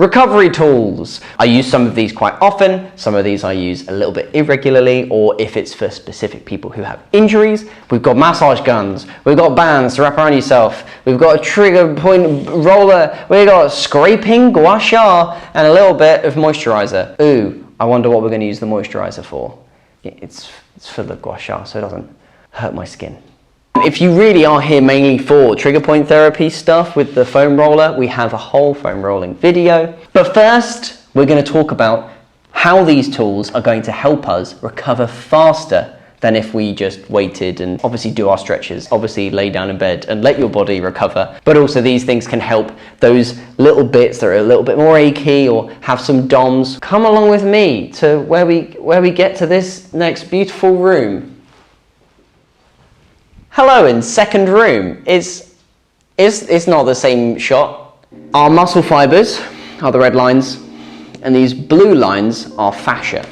Recovery tools. I use some of these quite often. Some of these I use a little bit irregularly, or if it's for specific people who have injuries. We've got massage guns. We've got bands to wrap around yourself. We've got a trigger point roller. We've got scraping, Gua Sha, and a little bit of moisturizer. Ooh, I wonder what we're going to use the moisturizer for. It's for the Gua Sha, so it doesn't hurt my skin. If you really are here mainly for trigger point therapy stuff with the foam roller, we have a whole foam rolling video. But first, we're going to talk about how these tools are going to help us recover faster than if we just waited and obviously do our stretches, obviously lay down in bed and let your body recover. But also these things can help those little bits that are a little bit more achy or have some DOMs. Come along with me to where we get to this next beautiful room. Hello in second room. It's not the same shot. Our muscle fibers are the red lines, and these blue lines are fascia.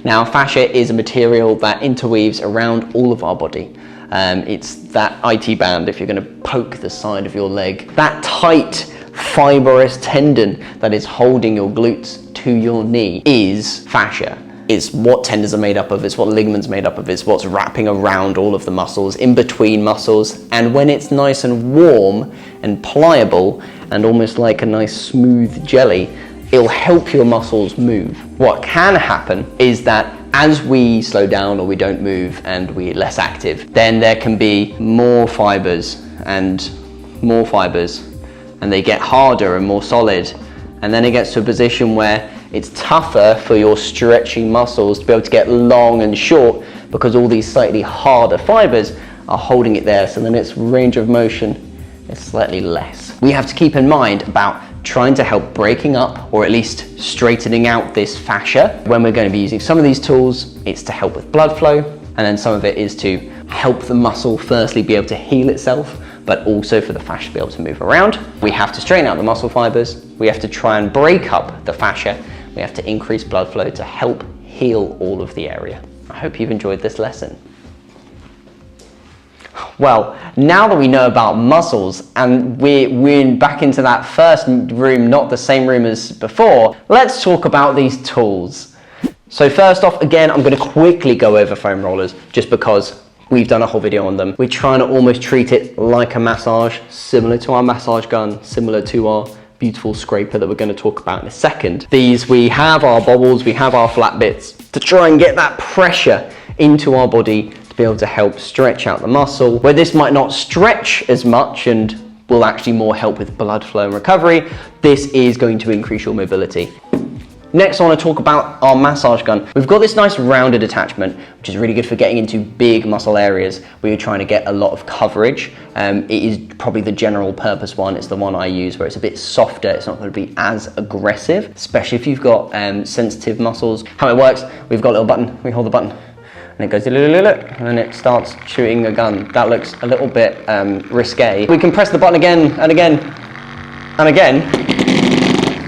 Now, fascia is a material that interweaves around all of our body. It's that IT band, if you're going to poke the side of your leg, that tight fibrous tendon that is holding your glutes to your knee is fascia. It's what tendons are made up of, it's what ligaments are made up of, it's what's wrapping around all of the muscles, in between muscles. And when it's nice and warm and pliable and almost like a nice smooth jelly, it'll help your muscles move. What can happen is that as we slow down or we don't move and we're less active, then there can be more fibers, and they get harder and more solid. And then it gets to a position where it's tougher for your stretching muscles to be able to get long and short because all these slightly harder fibers are holding it there, so then its range of motion is slightly less. We have to keep in mind about trying to help breaking up or at least straightening out this fascia. When we're going to be using some of these tools, it's to help with blood flow, and then some of it is to help the muscle firstly be able to heal itself, but also for the fascia to be able to move around. We have to straighten out the muscle fibers. We have to try and break up the fascia. We have to increase blood flow to help heal all of the area. I hope you've enjoyed this lesson. Well, now that we know about muscles and we're back into that first room, not the same room as before, let's talk about these tools. So first off, again, I'm going to quickly go over foam rollers just because we've done a whole video on them. We're trying to almost treat it like a massage, similar to our massage gun, similar to our beautiful scraper that we're going to talk about in a second. These, we have our bobbles, we have our flat bits to try and get that pressure into our body to be able to help stretch out the muscle. Where this might not stretch as much and will actually more help with blood flow and recovery, this is going to increase your mobility. Next, I want to talk about our massage gun. We've got this nice rounded attachment, which is really good for getting into big muscle areas where you're trying to get a lot of coverage. It is probably the general purpose one. It's the one I use where it's a bit softer. It's not going to be as aggressive, especially if you've got sensitive muscles. How it works, we've got a little button. We hold the button and it goes and then it starts shooting a gun. That looks a little bit risque. We can press the button again and again and again,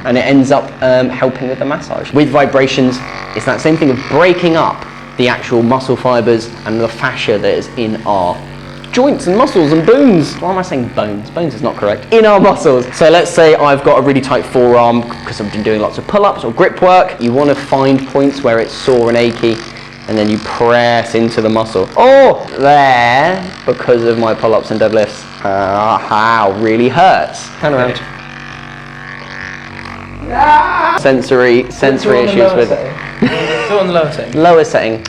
and it ends up helping with the massage. With vibrations, it's that same thing of breaking up the actual muscle fibers and the fascia that is in our joints and muscles and bones. Why am I saying bones? Bones is not correct. In our muscles. So let's say I've got a really tight forearm because I've been doing lots of pull-ups or grip work. You want to find points where it's sore and achy, and then you press into the muscle. Oh, there, because of my pull-ups and deadlifts. How really hurts. Turn around. Sensory issues with it. Do it on the lower setting. Lower setting.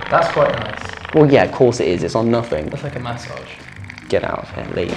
That's quite nice. Well, yeah, of course it is. It's on nothing. That's like a massage. Get out of here, leave.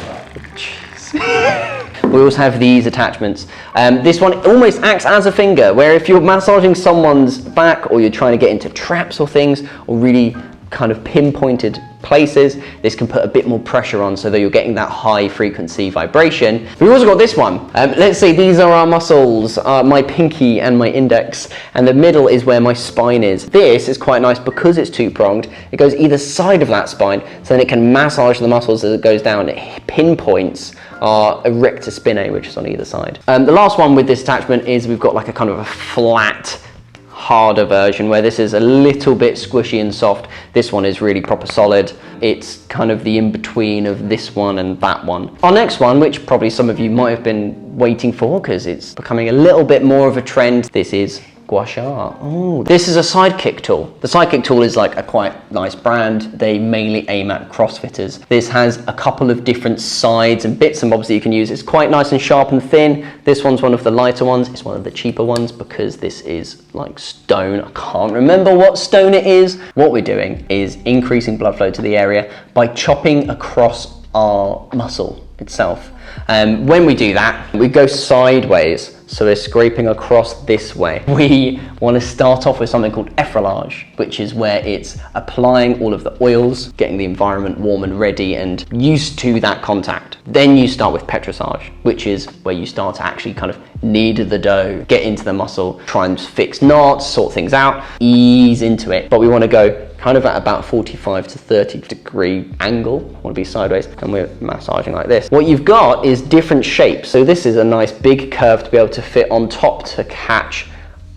Jeez. We also have these attachments. This one almost acts as a finger, where if you're massaging someone's back or you're trying to get into traps or things, or really kind of pinpointed places, this can put a bit more pressure on so that you're getting that high frequency vibration. We've also got this one. Let's say these are our muscles, my pinky and my index, and the middle is where my spine is. This is quite nice because it's two-pronged. It goes either side of that spine, so then it can massage the muscles as it goes down. It pinpoints our erector spinae, which is on either side. The last one with this attachment is we've got like a kind of a flat harder version where this is a little bit squishy and soft. This one is really proper solid. It's kind of the in-between of this one and that one. Our next one, which probably some of you might have been waiting for because it's becoming a little bit more of a trend, this is Gua Sha. Oh, this is a sidekick tool. The sidekick tool is like a quite nice brand. They mainly aim at CrossFitters. This has a couple of different sides and bits and bobs that you can use. It's quite nice and sharp and thin. This one's one of the lighter ones. It's one of the cheaper ones because this is like stone. I can't remember what stone it is. What we're doing is increasing blood flow to the area by chopping across our muscle itself. When we do that, we go sideways. So we're scraping across this way. We want to start off with something called effleurage, which is where it's applying all of the oils, getting the environment warm and ready and used to that contact. Then you start with petrissage, which is where you start to actually kind of knead the dough, get into the muscle, try and fix knots, sort things out, ease into it. But we want to go kind of at about 45 to 30 degree angle, want to be sideways, and we're massaging like this. What you've got is different shapes. So this is a nice big curve to be able to fit on top to catch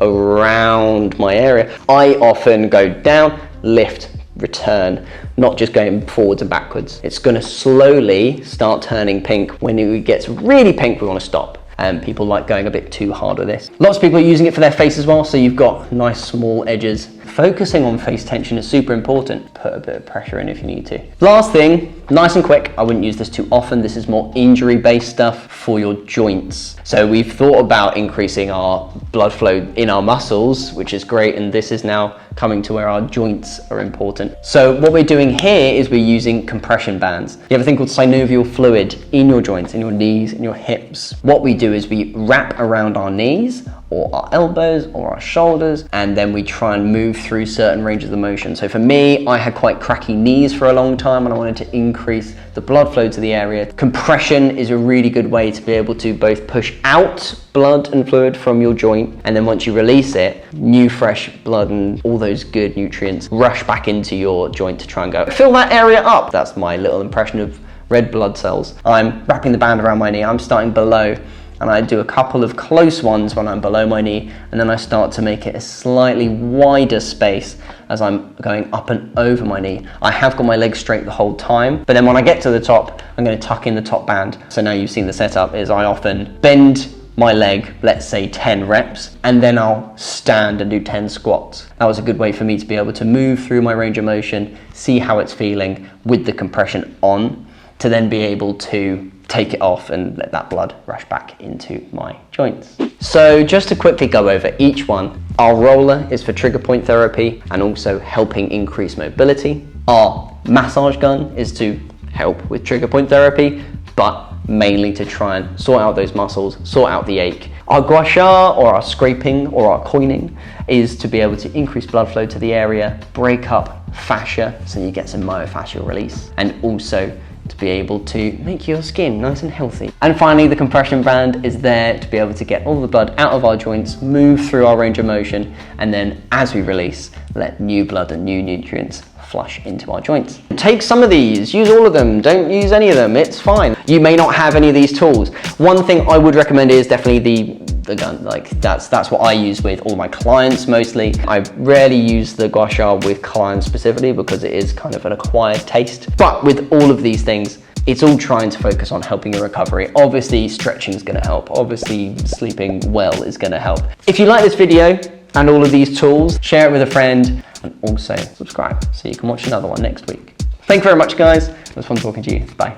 around my area. I often go down, lift, return, not just going forwards and backwards. It's going to slowly start turning pink. When it gets really pink, we want to stop. People like going a bit too hard with this. Lots of people are using it for their face as well, so you've got nice small edges. Focusing on face tension is super important. Put a bit of pressure in if you need to. Last thing, nice and quick. I wouldn't use this too often. This is more injury-based stuff for your joints. So we've thought about increasing our blood flow in our muscles, which is great, and this is now coming to where our joints are important. So what we're doing here is we're using compression bands. You have a thing called synovial fluid in your joints, in your knees, in your hips. What we do is we wrap around our knees or our elbows or our shoulders, and then we try and move through certain ranges of motion. So for me, I had quite cracky knees for a long time and I wanted to increase the blood flow to the area. Compression is a really good way to be able to both push out blood and fluid from your joint, and then once you release it, new fresh blood and all those good nutrients rush back into your joint to try and go fill that area up. That's my little impression of red blood cells. I'm wrapping the band around my knee. I'm starting below, and I do a couple of close ones when I'm below my knee, and then I start to make it a slightly wider space as I'm going up and over my knee. I have got my legs straight the whole time, but then when I get to the top, I'm going to tuck in the top band. So now you've seen the setup is I often bend my leg, let's say 10 reps, and then I'll stand and do 10 squats. That was a good way for me to be able to move through my range of motion, see how it's feeling with the compression on, to then be able to take it off and let that blood rush back into my joints. So just to quickly go over each one, our roller is for trigger point therapy and also helping increase mobility. Our massage gun is to help with trigger point therapy, but mainly to try and sort out those muscles, sort out the ache. Our Gua Sha, or our scraping or our coining, is to be able to increase blood flow to the area, break up fascia so you get some myofascial release, and also to be able to make your skin nice and healthy. And finally, the compression band is there to be able to get all the blood out of our joints, move through our range of motion, and then as we release, let new blood and new nutrients flush into our joints. Take some of these, use all of them, don't use any of them, it's fine. You may not have any of these tools. One thing I would recommend is definitely the gun. Like that's what I use with all my clients mostly. I rarely use the Gua Sha with clients specifically because it is kind of an acquired taste. But with all of these things, it's all trying to focus on helping your recovery. Obviously, stretching is going to help. Obviously, sleeping well is going to help. If you like this video and all of these tools, share it with a friend and also subscribe so you can watch another one next week. Thank you very much, guys. It was fun talking to you. Bye.